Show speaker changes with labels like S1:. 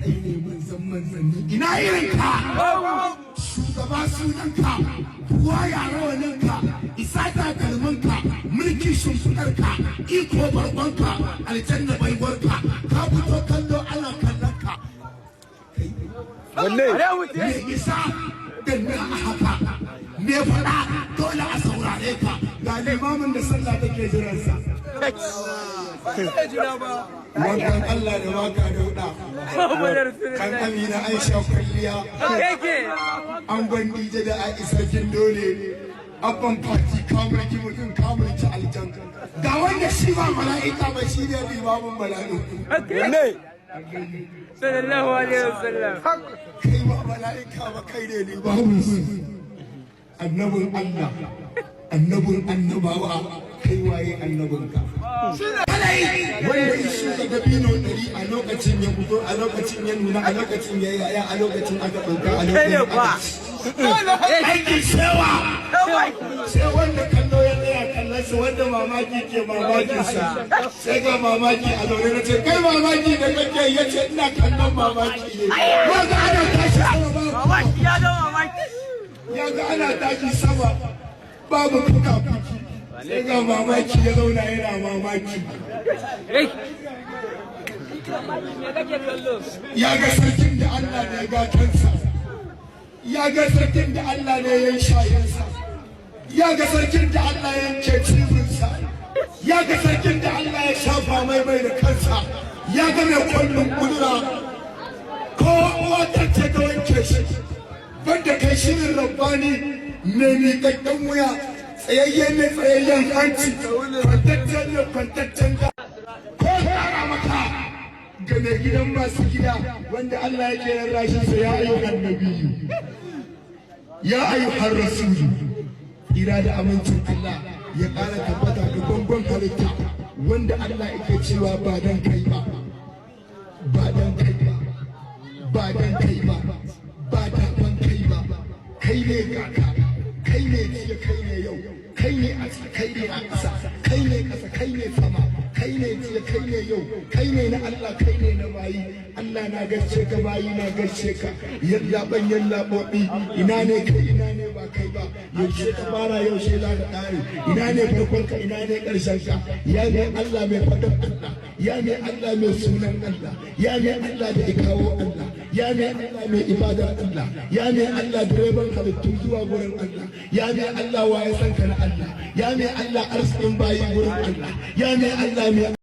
S1: kaɗai ne manzan manzanni ina irinka shugaba sunanka kuwa yarawaninka isa takalminka mulki shimfiɗarka iko barbanka aljanna baiwarka ka fito kallo ana kallonka
S2: wanne
S1: me isa da na haka me faɗa dole a saurare ka ga limamin da sallah take jiransa wankan Allah da waka dauda kan Amina Aisha kulliya an gwandije da Aisha kin dole abban fati kamar ki mutum kamar ki aljan ga wanda shi ba mala'ika ba shi ne limamin mala'iku
S2: wanne
S3: sallallahu alaihi wasallam
S1: kai ba mala'ika ba kai ne limamin annabin Allah annabin annabawa kai waye annabinka wanda ishi da dabino 100 a lokacin ya fito a lokacin ya nuna a lokacin ya yaya a lokacin aka ɗauka a lokacin aikin shewa sai wanda kallo ya tsaya kallon sa wanda mamaki ke mamakin sa sai ga mamaki a zaune na ce kai mamaki da kake ya ce ina kallon mamaki ne wanda ana tashi sama
S3: mamaki ya ga mamaki
S1: ya ga ana tashi sama babu fuka-fuki sai ga mamaki ya zauna yana mamaki ya ga sarkin da Allah ne ga kansa ya ga sarkin da Allah ne ya yi shayensa ya ga sarkin da Allah ya yanke cibinsa ya ga sarkin da Allah ya shafa mai da kansa ya ga mai kwallon kudura ko wata ce ta wanke shi banda kai shirin rabbani ne miƙaƙƙen wuya tsayayyen ne tsayayyen hanci kwantaccen ne kwantaccen da ko fara maka ga mai gidan masu gida wanda Allah yake rarrashin sa ya ayyukan nabiyyu ya ayyukan rasulu ira da amincin Allah ya ƙara tabbata ga bangon halitta wanda Allah yake cewa ba dan kai ba ba dan kai ba ba dan kai ba ba dan kai ba kai ne kaka kai ne jiya kai ne yau kai ne a kai ne a ƙasa kai ne ƙasa kai ne sama kai ne jiya kai ne yau kai ne na Allah kai ne na bayi Allah na gaishe ka bayi na gaishe ka yalla banyan labobi ina ne kai ina ne ba kai ba yaushe ka fara yaushe za ka ƙare ina ne farkon ka ina ne ƙarshen ka ya ne Allah mai fadar Allah ya ne Allah mai sunan Allah ya ne Allah da ikawo Allah ya ne Allah mai ibadar Allah ya ne Allah direban halittu zuwa gurin Allah ya ne Allah wa ya san ka na Allah ya ne Allah arzikin bayi gurin Allah ya ne Allah mai